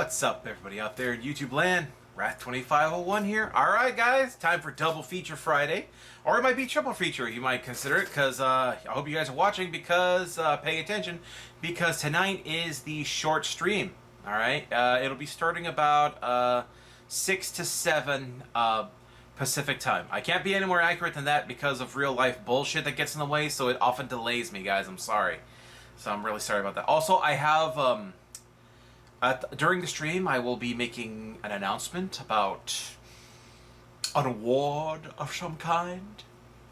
What's up, everybody out there in YouTube land? Wrath2501 here. Alright, guys, time for Double Feature Friday. Or it might be Triple Feature, you might consider it, because I hope you guys are watching, because, paying attention, because tonight is the short stream. Alright, it'll be starting about 6 to 7 Pacific time. I can't be any more accurate than that because of real life bullshit that gets in the way, so it often delays me, guys. I'm sorry. So I'm really sorry about that. Also, I have, during the stream, I will be making an announcement about an award of some kind.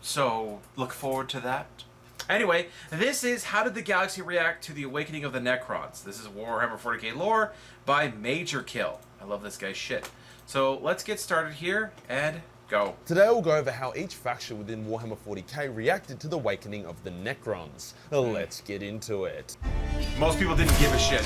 So, look forward to that. Anyway, this is How Did the Galaxy React to the Awakening of the Necrons? This is Warhammer 40k lore by Major Kill. I love this guy's shit. So, let's get started here and go. Today we'll go over how each faction within Warhammer 40k reacted to the awakening of the Necrons. Let's get into it. Most people didn't give a shit.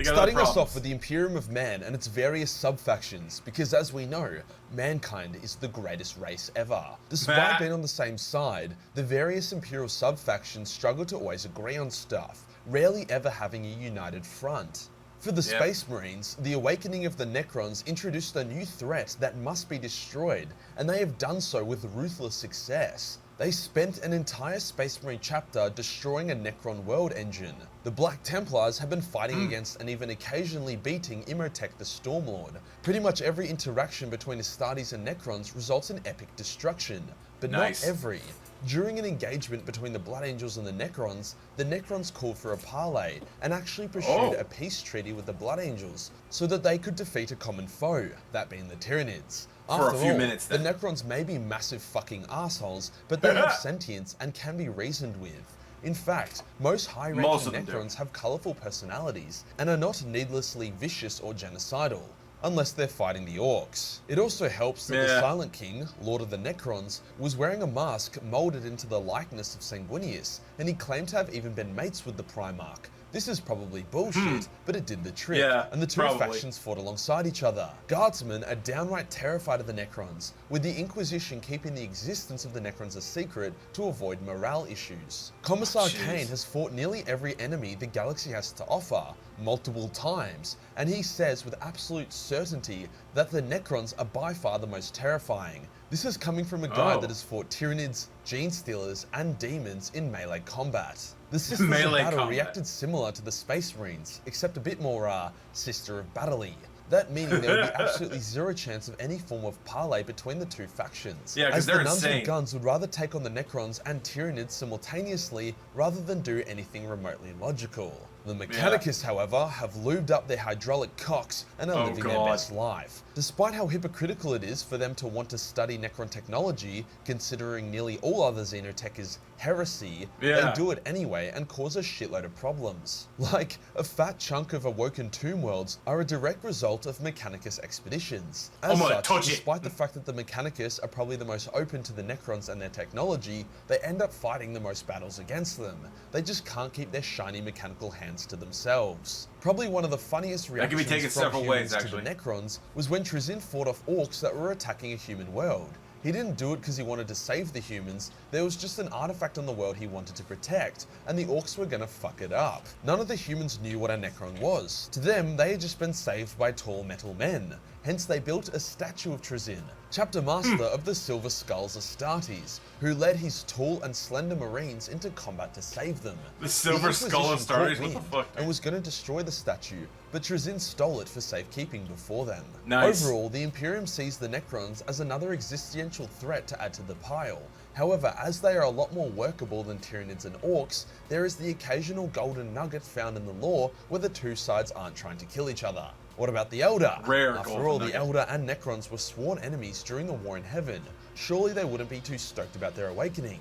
Starting us off with the Imperium of Man and its various sub-factions, because as we know, mankind is the greatest race ever. Despite being on the same side, the various Imperial sub-factions struggle to always agree on stuff, rarely ever having a united front. For the Space Marines, the awakening of the Necrons introduced a new threat that must be destroyed, and they have done so with ruthless success. They spent an entire Space Marine chapter destroying a Necron world engine. The Black Templars have been fighting against and even occasionally beating Imhotep the Stormlord. Pretty much every interaction between Astartes and Necrons results in epic destruction, but not every. During an engagement between the Blood Angels and the Necrons called for a parley and actually pursued a peace treaty with the Blood Angels so that they could defeat a common foe, that being the Tyranids. For a few minutes then. The Necrons may be massive fucking assholes, but they have sentience and can be reasoned with. In fact, most high-ranking Necrons have colourful personalities and are not needlessly vicious or genocidal, unless they're fighting the Orcs. It also helps that the Silent King, Lord of the Necrons, was wearing a mask moulded into the likeness of Sanguinius, and he claimed to have even been mates with the Primarch. This is probably bullshit, but it did the trick, and the two factions fought alongside each other. Guardsmen are downright terrified of the Necrons, with the Inquisition keeping the existence of the Necrons a secret to avoid morale issues. Commissar Kane has fought nearly every enemy the galaxy has to offer, multiple times, and he says with absolute certainty that the Necrons are by far the most terrifying. This is coming from a guy that has fought Tyranids, Genestealers, and Demons in melee combat. The Sisters of Battle reacted similar to the Space Marines, except a bit more, Sister of Battle-y. That meaning there would be absolutely zero chance of any form of parley between the two factions. Yeah, because they're insane. Nuns with guns would rather take on the Necrons and Tyranids simultaneously rather than do anything remotely logical. The Mechanicus, however, have lubed up their hydraulic cocks and are living their best life. Despite how hypocritical it is for them to want to study Necron technology, considering nearly all other Xenotech is heresy, they do it anyway and cause a shitload of problems. Like, a fat chunk of Awoken Tomb Worlds are a direct result of Mechanicus expeditions. As such, despite the fact that the Mechanicus are probably the most open to the Necrons and their technology, they end up fighting the most battles against them. They just can't keep their shiny mechanical hands to themselves. Probably one of the funniest reactions from humans to the Necrons was when Trizin fought off Orcs that were attacking a human world. He didn't do it because he wanted to save the humans, there was just an artifact on the world he wanted to protect, and the Orcs were gonna fuck it up. None of the humans knew what a Necron was. To them, they had just been saved by tall metal men. Hence they built a statue of Trizin, chapter master of the Silver Skulls Astartes, who led his tall and slender marines into combat to save them. The Silver Skull Astartes, what the fuck? And was going to destroy the statue, but Trizin stole it for safekeeping before then. Nice. Overall, the Imperium sees the Necrons as another existential threat to add to the pile. However, as they are a lot more workable than Tyranids and Orcs, there is the occasional golden nugget found in the lore where the two sides aren't trying to kill each other. What about the Elder? After all, the Elder and Necrons were sworn enemies during the War in Heaven. Surely they wouldn't be too stoked about their awakening.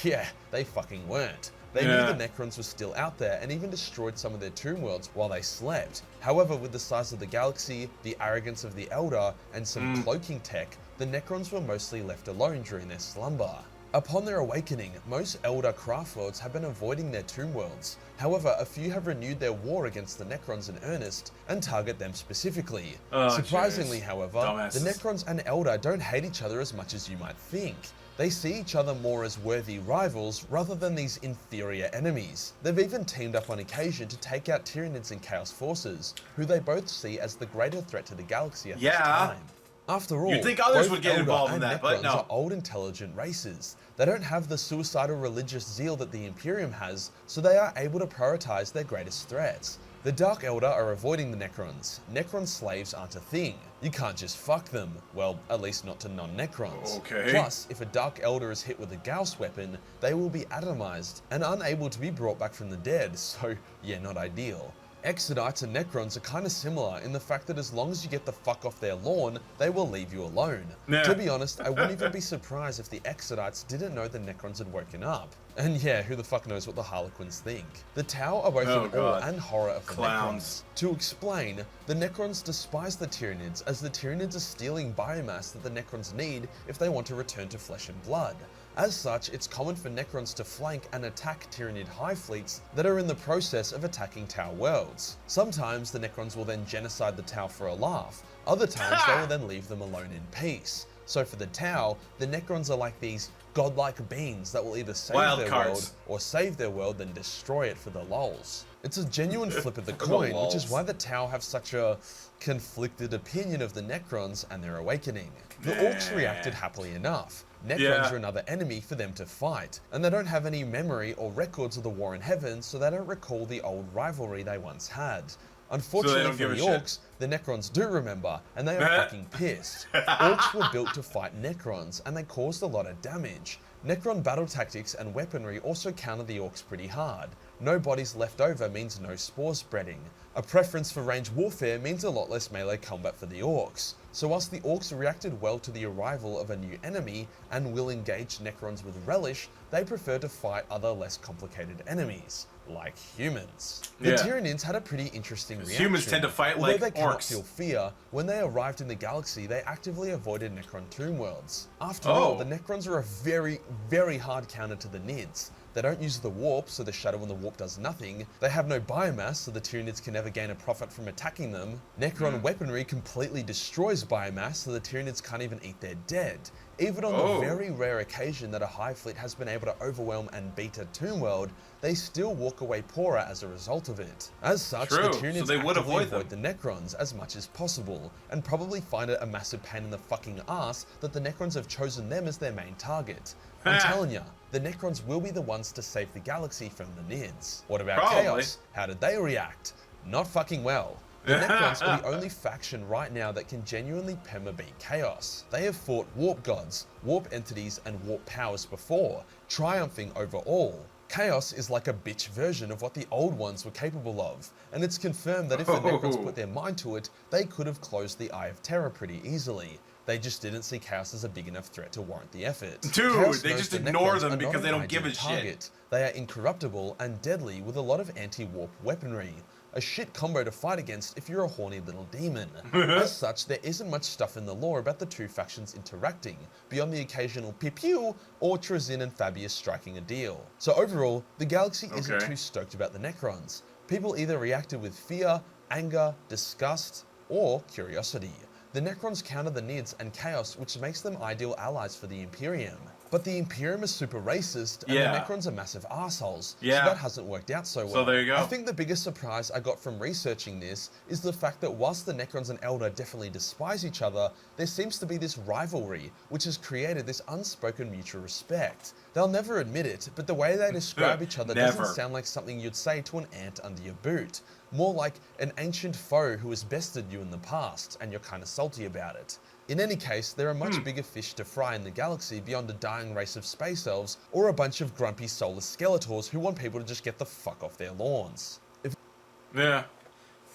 Yeah, they fucking weren't. They knew the Necrons were still out there and even destroyed some of their tomb worlds while they slept. However, with the size of the galaxy, the arrogance of the Elder, and some cloaking tech, the Necrons were mostly left alone during their slumber. Upon their awakening, most Elder Craftlords have been avoiding their tomb worlds. However, a few have renewed their war against the Necrons in earnest and target them specifically. Surprisingly, however, the Necrons and Elder don't hate each other as much as you might think. They see each other more as worthy rivals rather than these inferior enemies. They've even teamed up on occasion to take out Tyranids and Chaos Forces, who they both see as the greater threat to the galaxy at this time. After all, you'd think others both would get Elder involved in and that, Necrons but no. are old intelligent races. They don't have the suicidal religious zeal that the Imperium has, so they are able to prioritize their greatest threats. The Dark Elder are avoiding the Necrons. Necron slaves aren't a thing. You can't just fuck them. Well, at least not to non-Necrons. Okay. Plus, if a Dark Elder is hit with a Gauss weapon, they will be atomized and unable to be brought back from the dead, so yeah, not ideal. Exodites and Necrons are kind of similar in the fact that as long as you get the fuck off their lawn, they will leave you alone. Yeah. To be honest, I wouldn't even be surprised if the Exodites didn't know the Necrons had woken up. And yeah, who the fuck knows what the Harlequins think. The Tau are both in awe and horror of the Necrons. To explain, the Necrons despise the Tyranids as the Tyranids are stealing biomass that the Necrons need if they want to return to flesh and blood. As such, it's common for Necrons to flank and attack Tyranid hive fleets that are in the process of attacking Tau worlds. Sometimes the Necrons will then genocide the Tau for a laugh, other times they will then leave them alone in peace. So for the Tau, the Necrons are like these godlike beings that will either save their world or save their world then destroy it for the lols. It's a genuine flip of the coin, which is why the Tau have such a conflicted opinion of the Necrons and their awakening. The Orcs reacted happily enough. Necrons are another enemy for them to fight, and they don't have any memory or records of the War in Heaven, so they don't recall the old rivalry they once had. Unfortunately for the Orcs, the Necrons do remember, and they are fucking pissed. Orcs were built to fight Necrons, and they caused a lot of damage. Necron battle tactics and weaponry also counter the Orcs pretty hard. No bodies left over means no spore spreading. A preference for range warfare means a lot less melee combat for the Orcs. So whilst the Orcs reacted well to the arrival of a new enemy and will engage Necrons with relish, they prefer to fight other less complicated enemies, like humans. The Tyranids had a pretty interesting reaction. Humans tend to fight Although like they cannot orcs. feel fear, when they arrived in the galaxy, they actively avoided Necron tomb worlds. After all, the Necrons are a very, very hard counter to the Nids. They don't use the warp, so the shadow on the warp does nothing. They have no biomass, so the Tyranids can never gain a profit from attacking them. Necron weaponry completely destroys biomass, so the Tyranids can't even eat their dead. Even on the very rare occasion that a hive fleet has been able to overwhelm and beat a tomb world, they still walk away poorer as a result of it. As such, the Tyranids actively avoid the Necrons as much as possible, and probably find it a massive pain in the fucking ass that the Necrons have chosen them as their main target. I'm telling ya, the Necrons will be the ones to save the galaxy from the Nids. What about Chaos? How did they react? Not fucking well. The Necrons are the only faction right now that can genuinely perma-beat Chaos. They have fought warp gods, warp entities, and warp powers before, triumphing over all. Chaos is like a bitch version of what the old ones were capable of, and it's confirmed that if the Necrons put their mind to it, they could have closed the Eye of Terror pretty easily. They just didn't see Chaos as a big enough threat to warrant the effort. Dude, Chaos they knows just the ignore Necrons them are because not they an don't give a ideal target. shit. They are incorruptible and deadly with a lot of anti-warp weaponry. A shit combo to fight against if you're a horny little demon. As such, there isn't much stuff in the lore about the two factions interacting, beyond the occasional pew-pew or Trazyn and Fabius striking a deal. So overall, the galaxy isn't too stoked about the Necrons. People either reacted with fear, anger, disgust, or curiosity. The Necrons counter the Nids and Chaos, which makes them ideal allies for the Imperium. But the Imperium is super racist, and the Necrons are massive assholes, so that hasn't worked out so well. So there you go. I think the biggest surprise I got from researching this is the fact that whilst the Necrons and Elder definitely despise each other, there seems to be this rivalry, which has created this unspoken mutual respect. They'll never admit it, but the way they describe each other doesn't sound like something you'd say to an ant under your boot. More like an ancient foe who has bested you in the past, and you're kinda salty about it. In any case, there are much bigger fish to fry in the galaxy beyond a dying race of space elves or a bunch of grumpy soulless Skeletors who want people to just get the fuck off their lawns.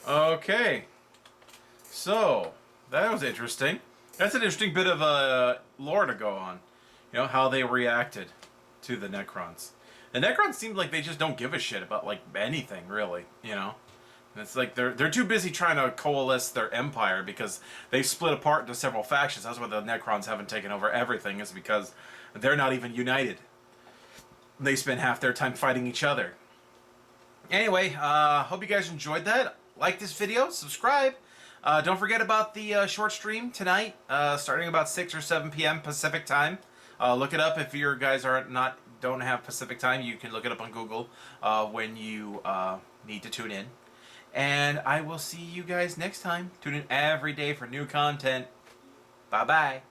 Okay. So, that was interesting. That's an interesting bit of lore to go on. You know, how they reacted to the Necrons. The Necrons seem like they just don't give a shit about, like, anything, really, you know? It's like they're too busy trying to coalesce their empire because they've split apart into several factions. That's why the Necrons haven't taken over everything, is because they're not even united. They spend half their time fighting each other. Anyway, hope you guys enjoyed that. Like this video, subscribe. Don't forget about the short stream tonight, starting about 6 or 7 p.m. Pacific time Look it up if your guys don't have Pacific time. You can look it up on Google when you need to tune in. And I will see you guys next time. Tune in every day for new content. Bye bye.